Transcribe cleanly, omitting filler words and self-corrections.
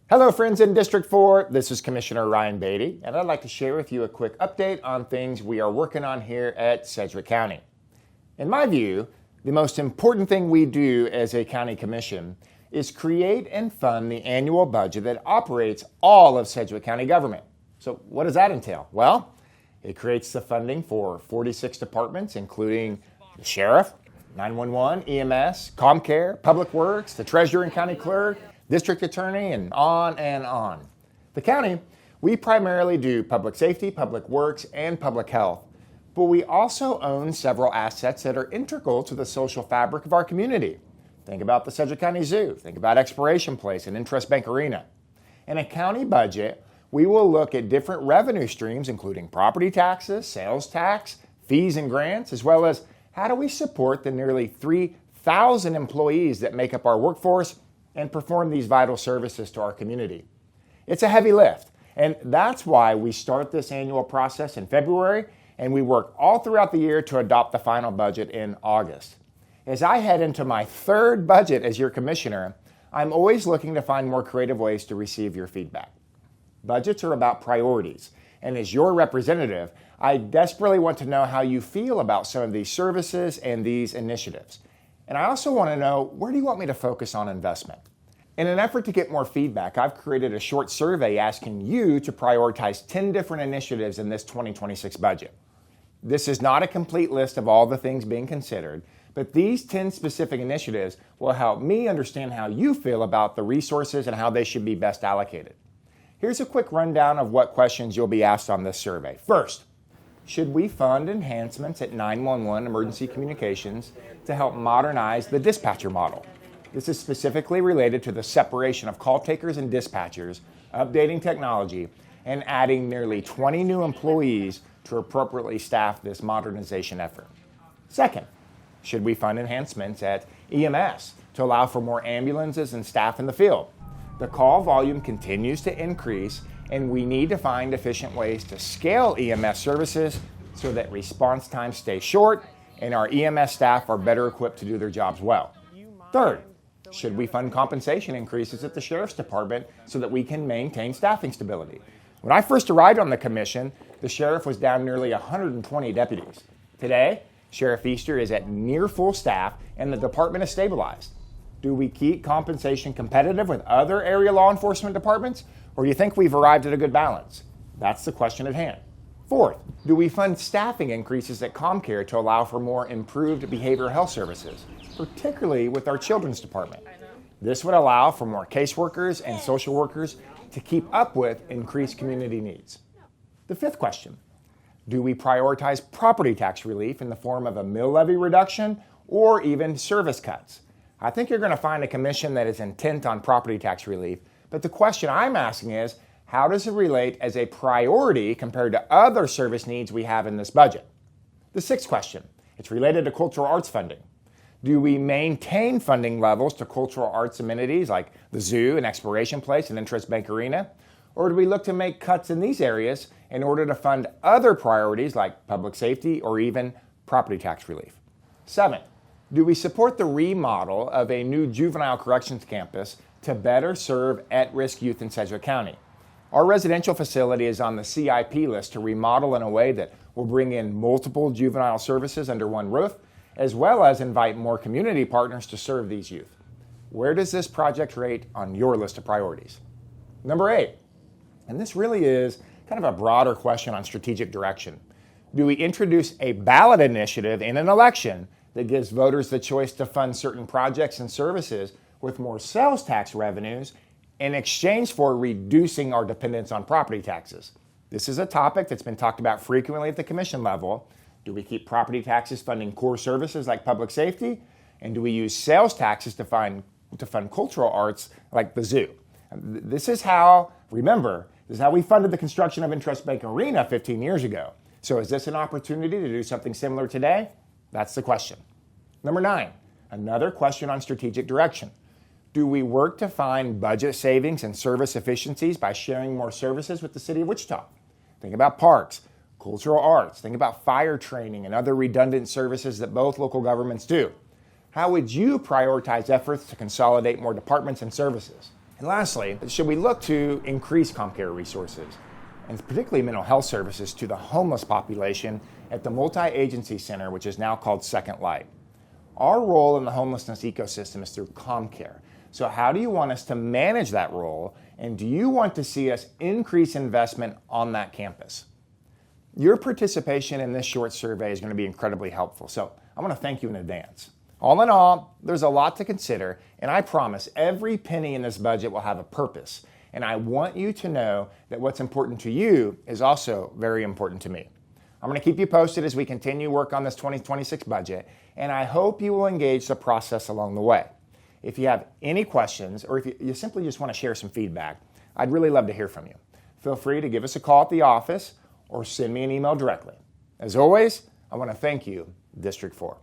Hello friends in District 4, this is Commissioner Ryan Baty, and I'd like to share with you a quick update on things we are working on here at Sedgwick County. In my view, the most important thing we do as a county commission is create and fund the annual budget that operates all of Sedgwick County government. So what does that entail? Well, it creates the funding for 46 departments, including the sheriff, 911, EMS, ComCare, Public Works, the treasurer and county clerk, district attorney, and on and on. The county, we primarily do public safety, public works, and public health, but we also own several assets that are integral to the social fabric of our community. Think about the Sedgwick County Zoo, think about Expiration Place and Interest Bank Arena. In a county budget, we will look at different revenue streams, including property taxes, sales tax, fees and grants, as well as how do we support the nearly 3,000 employees that make up our workforce and perform these vital services to our community. It's a heavy lift, and that's why we start this annual process in February, and we work all throughout the year to adopt the final budget in August. As I head into my third budget as your commissioner, I'm always looking to find more creative ways to receive your feedback. Budgets are about priorities, and as your representative, I desperately want to know how you feel about some of these services and these initiatives. And I also want to know, where do you want me to focus on investment? In an effort to get more feedback, I've created a short survey asking you to prioritize 10 different initiatives in this 2026 budget. This is not a complete list of all the things being considered, but these 10 specific initiatives will help me understand how you feel about the resources and how they should be best allocated. Here's a quick rundown of what questions you'll be asked on this survey. First, should we fund enhancements at 911 emergency communications to help modernize the dispatcher model? This is specifically related to the separation of call takers and dispatchers, updating technology, and adding nearly 20 new employees to appropriately staff this modernization effort. Second, should we fund enhancements at EMS to allow for more ambulances and staff in the field? The call volume continues to increase, and we need to find efficient ways to scale EMS services so that response times stay short and our EMS staff are better equipped to do their jobs well. Third, should we fund compensation increases at the Sheriff's Department so that we can maintain staffing stability? When I first arrived on the commission, the Sheriff was down nearly 120 deputies. Today, Sheriff Easter is at near full staff and the department is stabilized. Do we keep compensation competitive with other area law enforcement departments, or do you think we've arrived at a good balance? That's the question at hand. Fourth, do we fund staffing increases at ComCare to allow for more improved behavioral health services, particularly with our children's department? This would allow for more caseworkers and social workers to keep up with increased community needs. The fifth question, do we prioritize property tax relief in the form of a mill levy reduction or even service cuts? I think you're going to find a commission that is intent on property tax relief, but the question I'm asking is, how does it relate as a priority compared to other service needs we have in this budget? The sixth question, it's related to cultural arts funding. Do we maintain funding levels to cultural arts amenities like the zoo and Expiration Place and Interest Bank Arena? Or do we look to make cuts in these areas in order to fund other priorities like public safety or even property tax relief? 7. Do we support the remodel of a new juvenile corrections campus to better serve at-risk youth in Sedgwick County? Our residential facility is on the CIP list to remodel in a way that will bring in multiple juvenile services under one roof, as well as invite more community partners to serve these youth. Where does this project rate on your list of priorities? Number 8, and this really is kind of a broader question on strategic direction. Do we introduce a ballot initiative in an election that gives voters the choice to fund certain projects and services with more sales tax revenues in exchange for reducing our dependence on property taxes? This is a topic that's been talked about frequently at the commission level. Do we keep property taxes funding core services like public safety? And do we use sales taxes to fund cultural arts like the zoo? This is how we funded the construction of Interest Bank Arena 15 years ago. So is this an opportunity to do something similar today? That's the question. Number 9, another question on strategic direction. Do we work to find budget savings and service efficiencies by sharing more services with the city of Wichita? Think about parks, cultural arts, think about fire training and other redundant services that both local governments do. How would you prioritize efforts to consolidate more departments and services? And lastly, should we look to increase CommCare resources, and particularly mental health services, to the homeless population at the multi-agency center, which is now called Second Light? Our role in the homelessness ecosystem is through CommCare. So how do you want us to manage that role, and do you want to see us increase investment on that campus? Your participation in this short survey is going to be incredibly helpful, so I want to thank you in advance. All in all, there's a lot to consider, and I promise every penny in this budget will have a purpose, and I want you to know that what's important to you is also very important to me. I'm going to keep you posted as we continue work on this 2026 budget, and I hope you will engage the process along the way. If you have any questions, or if you simply just want to share some feedback, I'd really love to hear from you. Feel free to give us a call at the office or send me an email directly. As always, I want to thank you, District 4.